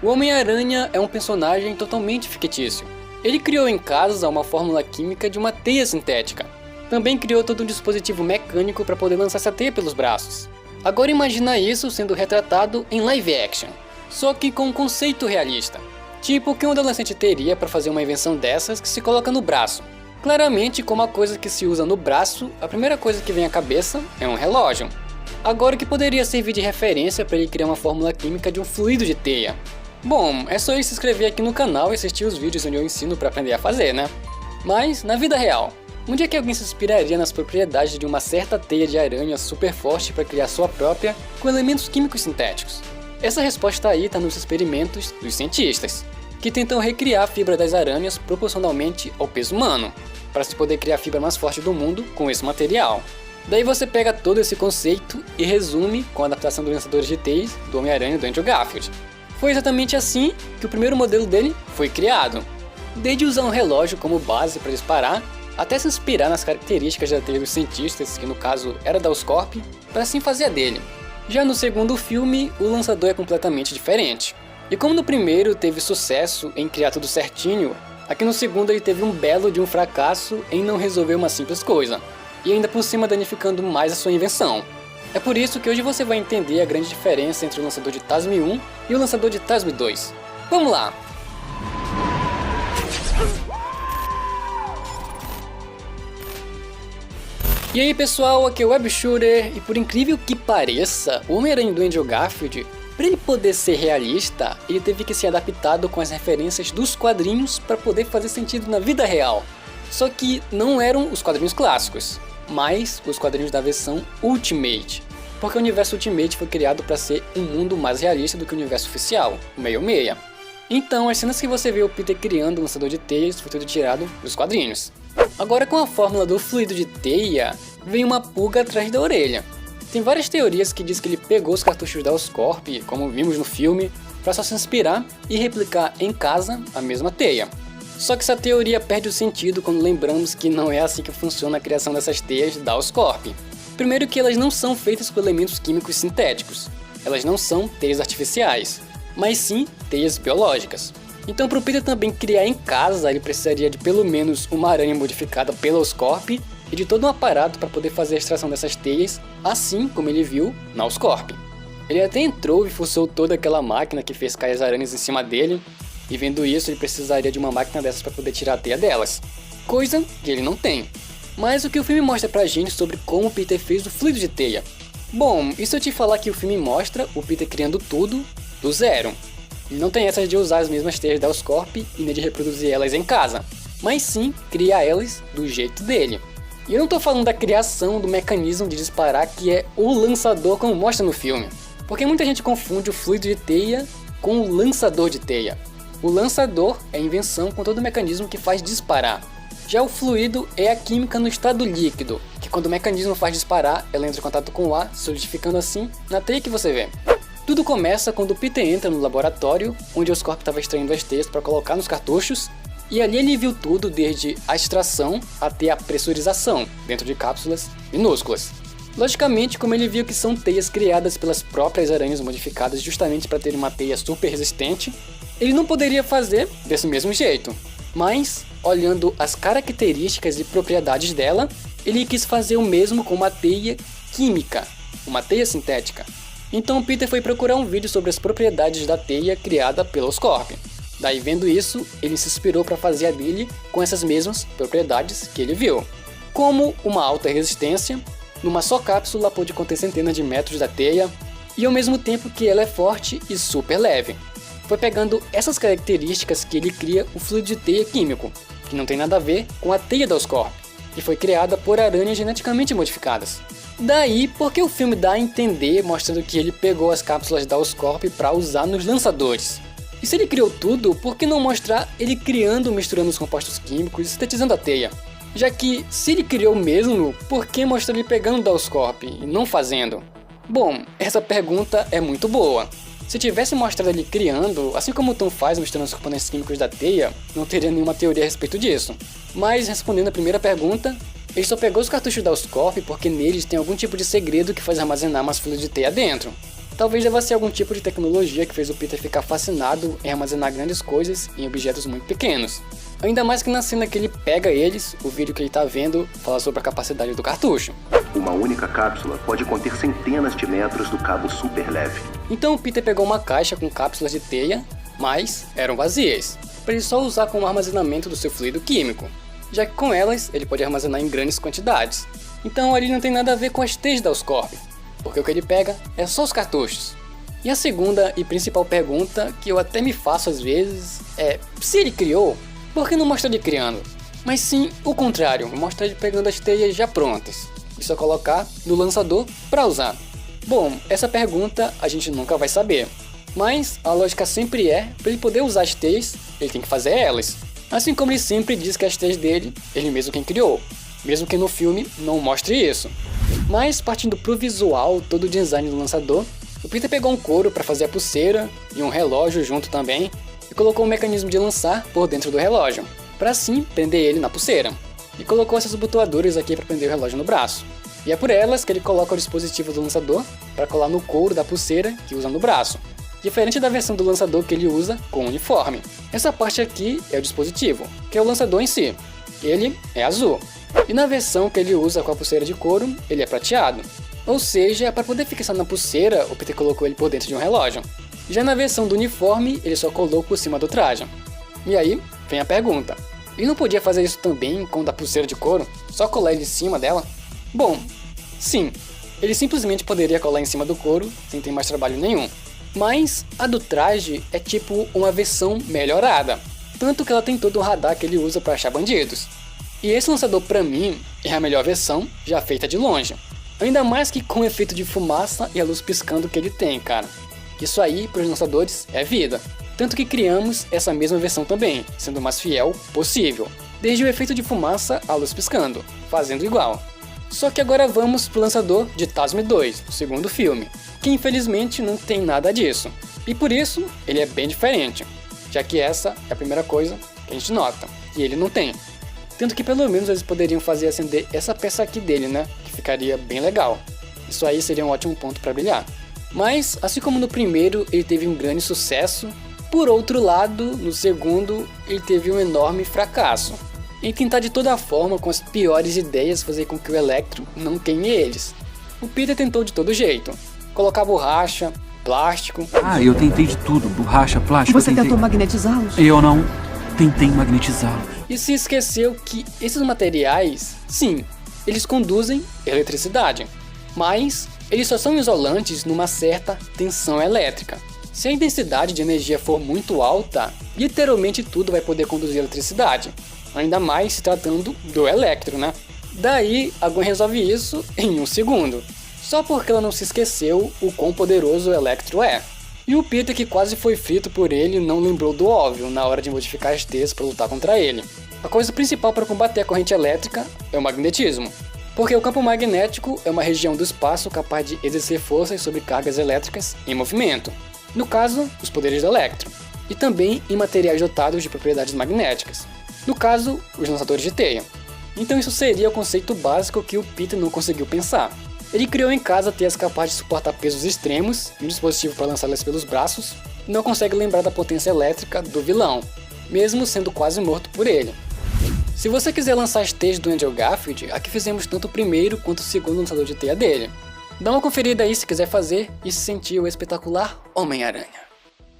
O Homem-Aranha é um personagem totalmente fictício. Ele criou em casa uma fórmula química de uma teia sintética. Também criou todo um dispositivo mecânico para poder lançar essa teia pelos braços. Agora imagina isso sendo retratado em live action, só que com um conceito realista. Tipo o que um adolescente teria para fazer uma invenção dessas que se coloca no braço. Claramente, como a coisa que se usa no braço, a primeira coisa que vem à cabeça é um relógio. Agora o que poderia servir de referência para ele criar uma fórmula química de um fluido de teia? Bom, é só ele se inscrever aqui no canal e assistir os vídeos onde eu ensino para aprender a fazer, né? Mas, na vida real, onde é que alguém se inspiraria nas propriedades de uma certa teia de aranha super forte para criar sua própria com elementos químicos sintéticos? Essa resposta aí está nos experimentos dos cientistas, que tentam recriar a fibra das aranhas proporcionalmente ao peso humano, para se poder criar a fibra mais forte do mundo com esse material. Daí você pega todo esse conceito e resume com a adaptação dos lançadores de teias do Homem-Aranha do Andrew Garfield. Foi exatamente assim que o primeiro modelo dele foi criado. Desde usar um relógio como base para disparar, até se inspirar nas características da teia dos cientistas, que no caso era da Oscorp, para assim fazer a dele. Já no segundo filme, o lançador é completamente diferente. E como no primeiro teve sucesso em criar tudo certinho, aqui no segundo ele teve um belo de um fracasso em não resolver uma simples coisa, e ainda por cima danificando mais a sua invenção. É por isso que hoje você vai entender a grande diferença entre o lançador de TASM 1 e o lançador de TASM 2. Vamos lá! E aí pessoal, aqui é o WebShooter, e por incrível que pareça, o Homem-Aranha do Andrew Garfield, para ele poder ser realista, ele teve que ser adaptado com as referências dos quadrinhos para poder fazer sentido na vida real. Só que não eram os quadrinhos clássicos, mas os quadrinhos da versão Ultimate, porque o universo Ultimate foi criado para ser um mundo mais realista do que o universo oficial, o meio-meia. Então as cenas que você vê o Peter criando um lançador de teias foi tudo tirado dos quadrinhos. Agora com a fórmula do fluido de teia, vem uma pulga atrás da orelha. Tem várias teorias que dizem que ele pegou os cartuchos da Oscorp, como vimos no filme, para só se inspirar e replicar em casa a mesma teia. Só que essa teoria perde o sentido quando lembramos que não é assim que funciona a criação dessas teias da Oscorp. Primeiro que elas não são feitas com elementos químicos sintéticos, elas não são teias artificiais, mas sim teias biológicas. Então para o Peter também criar em casa, ele precisaria de pelo menos uma aranha modificada pela Oscorp e de todo um aparato para poder fazer a extração dessas teias, assim como ele viu na Oscorp. Ele até entrou e forçou toda aquela máquina que fez cair as aranhas em cima dele, e vendo isso ele precisaria de uma máquina dessas para poder tirar a teia delas, coisa que ele não tem. Mas o que o filme mostra pra gente sobre como o Peter fez o fluido de teia? Bom, e se eu te falar que o filme mostra o Peter criando tudo do zero? Ele não tem essa de usar as mesmas teias da Oscorp e nem de reproduzir elas em casa, mas sim criar elas do jeito dele. E eu não tô falando da criação do mecanismo de disparar que é o lançador como mostra no filme, porque muita gente confunde o fluido de teia com o lançador de teia. O lançador é a invenção com todo o mecanismo que faz disparar. Já o fluido é a química no estado líquido, que quando o mecanismo faz disparar, ela entra em contato com o ar, solidificando assim na teia que você vê. Tudo começa quando o Peter entra no laboratório, onde a Oscorp estava extraindo as teias para colocar nos cartuchos, e ali ele viu tudo desde a extração até a pressurização, dentro de cápsulas minúsculas. Logicamente, como ele viu que são teias criadas pelas próprias aranhas modificadas justamente para ter uma teia super resistente, ele não poderia fazer desse mesmo jeito, mas, olhando as características e propriedades dela, ele quis fazer o mesmo com uma teia química, uma teia sintética. Então o Peter foi procurar um vídeo sobre as propriedades da teia criada pela Oscorp. Daí vendo isso, ele se inspirou para fazer a dele com essas mesmas propriedades que ele viu. Como uma alta resistência, numa só cápsula pode conter centenas de metros da teia, e ao mesmo tempo que ela é forte e super leve. Foi pegando essas características que ele cria o fluido de teia químico, que não tem nada a ver com a teia da Oscorp, que foi criada por aranhas geneticamente modificadas. Daí, porque o filme dá a entender mostrando que ele pegou as cápsulas da Oscorp para usar nos lançadores. E se ele criou tudo, por que não mostrar ele criando, misturando os compostos químicos e sintetizando a teia? Já que, se ele criou mesmo, por que mostrar ele pegando da Oscorp e não fazendo? Bom, essa pergunta é muito boa. Se tivesse mostrado ele criando, assim como o Tom faz misturando os componentes químicos da teia, não teria nenhuma teoria a respeito disso. Mas, respondendo a primeira pergunta, ele só pegou os cartuchos da Oscorp porque neles tem algum tipo de segredo que faz armazenar mais fluido de teia dentro. Talvez deva ser algum tipo de tecnologia que fez o Peter ficar fascinado em armazenar grandes coisas em objetos muito pequenos. Ainda mais que na cena que ele pega eles, o vídeo que ele tá vendo fala sobre a capacidade do cartucho. Uma única cápsula pode conter centenas de metros do cabo super leve. Então o Peter pegou uma caixa com cápsulas de teia, mas eram vazias, para ele só usar como armazenamento do seu fluido químico, já que com elas ele pode armazenar em grandes quantidades. Então ali não tem nada a ver com as teias da Oscorp, porque o que ele pega é só os cartuchos. E a segunda e principal pergunta que eu até me faço às vezes é: se ele criou, por que não mostra ele criando? Mas sim o contrário, mostra ele pegando as teias já prontas e só colocar no lançador para usar. Bom, essa pergunta a gente nunca vai saber, mas a lógica sempre é: para ele poder usar as teias, ele tem que fazer elas. Assim como ele sempre diz que as teias dele, ele mesmo quem criou, mesmo que no filme não mostre isso. Mas partindo pro visual, todo o design do lançador, o Peter pegou um couro para fazer a pulseira e um relógio junto também, e colocou um mecanismo de lançar por dentro do relógio, para assim prender ele na pulseira. E colocou essas abotoaduras aqui para prender o relógio no braço. E é por elas que ele coloca o dispositivo do lançador para colar no couro da pulseira que usa no braço, diferente da versão do lançador que ele usa com o uniforme. Essa parte aqui é o dispositivo, que é o lançador em si. Ele é azul. E na versão que ele usa com a pulseira de couro, ele é prateado. Ou seja, para poder fixar na pulseira, o Peter colocou ele por dentro de um relógio. Já na versão do uniforme, ele só colou por cima do traje. E aí, vem a pergunta: ele não podia fazer isso também com o da pulseira de couro? Só colar ele em cima dela? Bom, sim, ele simplesmente poderia colar em cima do couro, sem ter mais trabalho nenhum. Mas a do traje é tipo uma versão melhorada, tanto que ela tem todo o radar que ele usa para achar bandidos. E esse lançador pra mim é a melhor versão, já feita de longe. Ainda mais que com o efeito de fumaça e a luz piscando que ele tem, cara. Isso aí, para os lançadores, é vida. Tanto que criamos essa mesma versão também, sendo o mais fiel possível. Desde o efeito de fumaça à luz piscando, fazendo igual. Só que agora vamos pro lançador de TASM 2, o segundo filme, que infelizmente não tem nada disso. E por isso, ele é bem diferente, já que essa é a primeira coisa que a gente nota, e ele não tem. Tanto que pelo menos eles poderiam fazer acender essa peça aqui dele, né? Que ficaria bem legal. Isso aí seria um ótimo ponto para brilhar. Mas, assim como no primeiro ele teve um grande sucesso, por outro lado, no segundo ele teve um enorme fracasso. Em tentar de toda forma, com as piores ideias, fazer com que o Electro não queime eles. O Peter tentou de todo jeito. Colocar borracha, plástico... Eu tentei de tudo, borracha, plástico... Você tentou magnetizá-los? Eu não tentei magnetizá-los. E se esqueceu que esses materiais, sim, eles conduzem eletricidade, mas eles só são isolantes numa certa tensão elétrica. Se a intensidade de energia for muito alta, literalmente tudo vai poder conduzir eletricidade, ainda mais se tratando do Electro, né? Daí a Gwen resolve isso em um segundo, só porque ela não se esqueceu o quão poderoso o Electro é. E o Peter, que quase foi frito por ele, não lembrou do óbvio na hora de modificar as teias para lutar contra ele. A coisa principal para combater a corrente elétrica é o magnetismo, porque o campo magnético é uma região do espaço capaz de exercer forças sobre cargas elétricas em movimento, no caso, os poderes do Electro, e também em materiais dotados de propriedades magnéticas, no caso, os lançadores de teia. Então isso seria o conceito básico que o Peter não conseguiu pensar. Ele criou em casa teias capazes de suportar pesos extremos e um dispositivo para lançá-las pelos braços, e não consegue lembrar da potência elétrica do vilão, mesmo sendo quase morto por ele. Se você quiser lançar as teias do Andrew Garfield, aqui fizemos tanto o primeiro quanto o segundo lançador de teia dele. Dá uma conferida aí se quiser fazer e se sentir o espetacular Homem-Aranha.